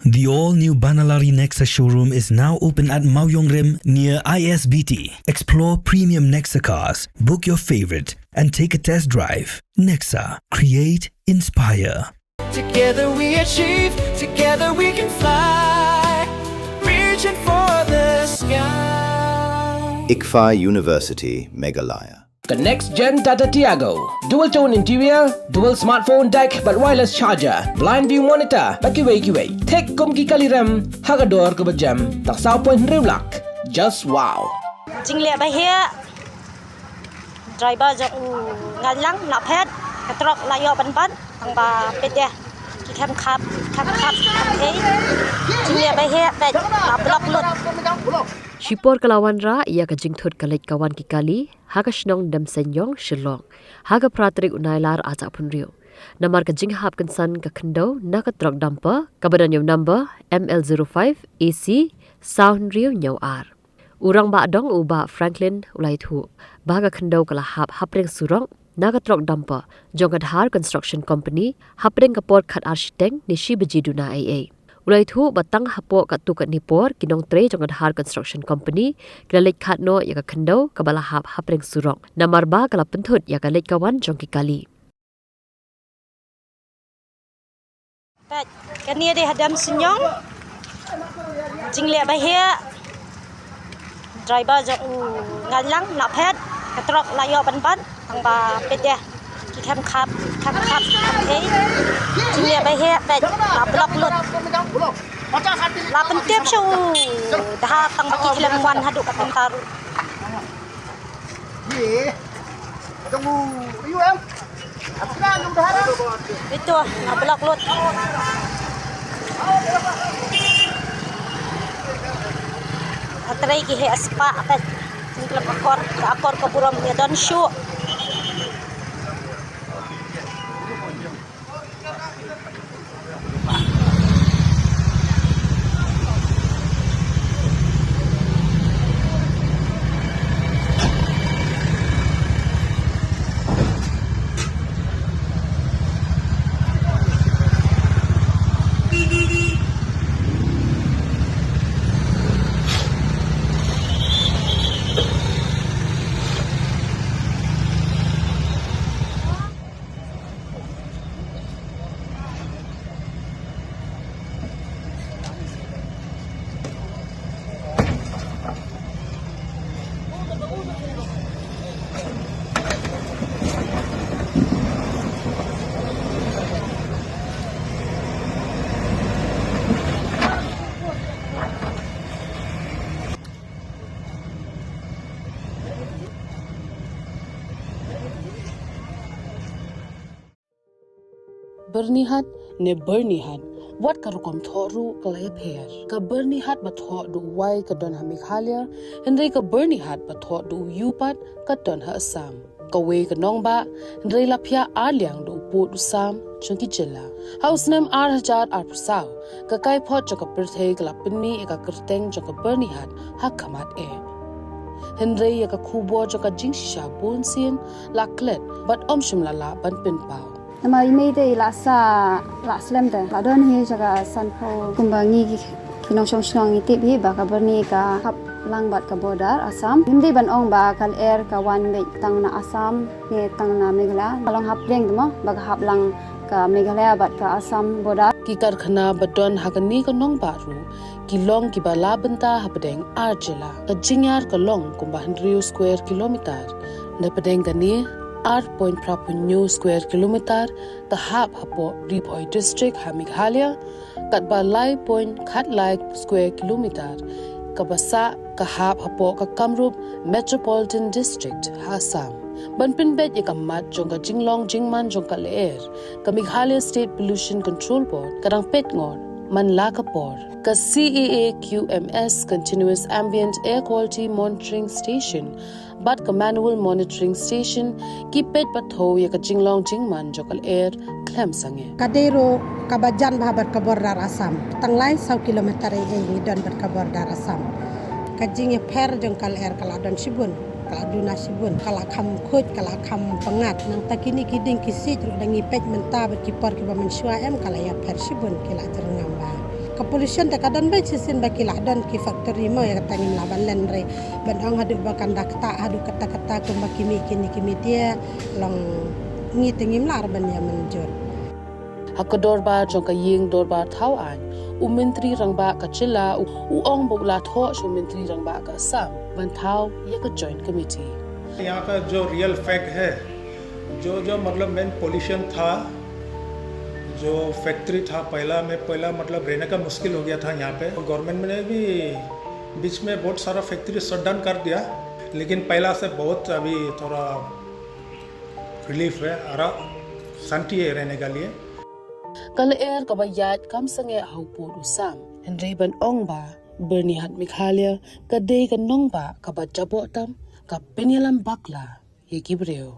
The all-new Banalari Nexa showroom is now open at Mauyongrim near ISBT. Explore premium Nexa cars, book your favorite, and take a test drive. Nexa. Create, inspire. Together we achieve, together we can fly, reaching for the sky. ICFA University, Meghalaya. The next gen Tata Tiago. Dual tone interior, dual smartphone deck but wireless charger, blind view monitor, bakiway. Tech kum ki kaliram, hagador ke bejam, tak sao point rewlak. Just wow. Jingle by here. Driver ngalang nak pet, Trok layo ban ang ba pede. Ki kam khap, hey. Jingle by here, pet block lut. Shipor kalawan ra ia ka jingthut kalait kawan ki kali haga shnong dam senyong shilong haga pratrik unailar aja punrio namar ka jinghap kansan ka Khyndew na ka Trok dumper kabadan yung number ML05 AC sound rio nyaw ar urang ba dong uba Franklin Leit baga Khyndew kala Hapdeng Surok na ka Trok dumper jongadhar construction company Hapdeng ka port khat architect ni shibajiduna AA Leit batang hapo katukat nipor kinong tre jongadhar construction company kilalit khatno ya ka Khyndew kabala Hapdeng Surok namar ba kala penthut ya ka leit kawan jongki kali Pet kania de hadam senyong jingle by here. Driver ngalang nak pet Trok layo ban ang ba pede. Ki kam khap, hey. Jingle by here, pet block lut. La pentep show dah tang baki kilam wan haduk ka taru. Ye. Tunggu, ayo em. Apna nung dah. Itu na block lut. Atrai ki he aspa pet. Niklam akor ka buram ya don show. Bernihat ne bernihat wat karukom thoru kalaya pher ka bernihat ba tho du wai ka don ha Meghalaya hendrei ka bernihat ba tho du yupat ka don ha Assam ka we ka nong ba hendrei la phya aliang du pu du sam chungki jilla house name ar hajar ar pusau ka kai phot ka perthei ka lapni ka kerteng ka bernihat ha khamat e hendrei ka khubo ka jingsha bun sin laklet but omshim la ban pin pau Nama email de la de la don hi jaga sanpo kumbangi kinong song itip hi ba kabarni ka hap lang bat ka border Assam hindi ban ong ba kal air ka one way tang na Assam ni tang na Meghalaya kalong Hapdeng mo ba hap lang ka Meghalaya bat ka Assam border ki karkhana badon hagani ka nong baru ki long ki bala banta Hapdeng arjela ka jingyar ka long kumba 100 square kilometer na Hapdeng gani 8.2 square kilometer the hap hapo Ripoi district ha Meghalaya kat ba lai point khat lai square kilometer ka basa ka hap hapo ka Kamrup metropolitan district ha Assam banpin bet ye kamat jong ka jinglong jingman jong ka leer ka Meghalaya state pollution control board karang pet ngon man la ka por ka CEA QMS continuous ambient air quality monitoring station but ka manual monitoring station ki pet patho ya ka jinglong jingman jokal air klem sange kadero kabajan bahabat ka bordar Assam tanglai 100 kilometer ni don ber ka bordar Assam kajing ya per jongkal air kala don sibun kala duna sibun kala kham khoj kala kham pangat nang takini kiding kisi ru dangi pej menta ber ki por ki ba mensua em kala ya per sibun kila terngam ba ka pollution ta kadan bai sisin ba kilah don ki factory mo ya katangin laban len re ban ong hadu ba kandak ta hadu kata-kata ko makimi kini dia long ngi tengim lar ban ya menjur Hakadorba jong ka ying dorba thau an Menteri rangba ka chila ong bogla tho shu Menteri rangba ka sam ban thau ya ka joint committee यहाँ का जो real fact है जो मतलब main pollution था जो फैक्ट्री था पहला मतलब रहने का मुश्किल हो गया था यहाँ पे गवर्नमेंट ने भी बीच में बहुत सारा फैक्ट्री शट डाउन कर दिया लेकिन पहला से बहुत अभी थोड़ा रिलीफ है और शांति है रहने के लिए kal er ka bayat kam sange haupur usam henry ban ong ba berni hat mikhalia ka de ka nong ba ka ba jabotam ka penilam bakla ye gibreo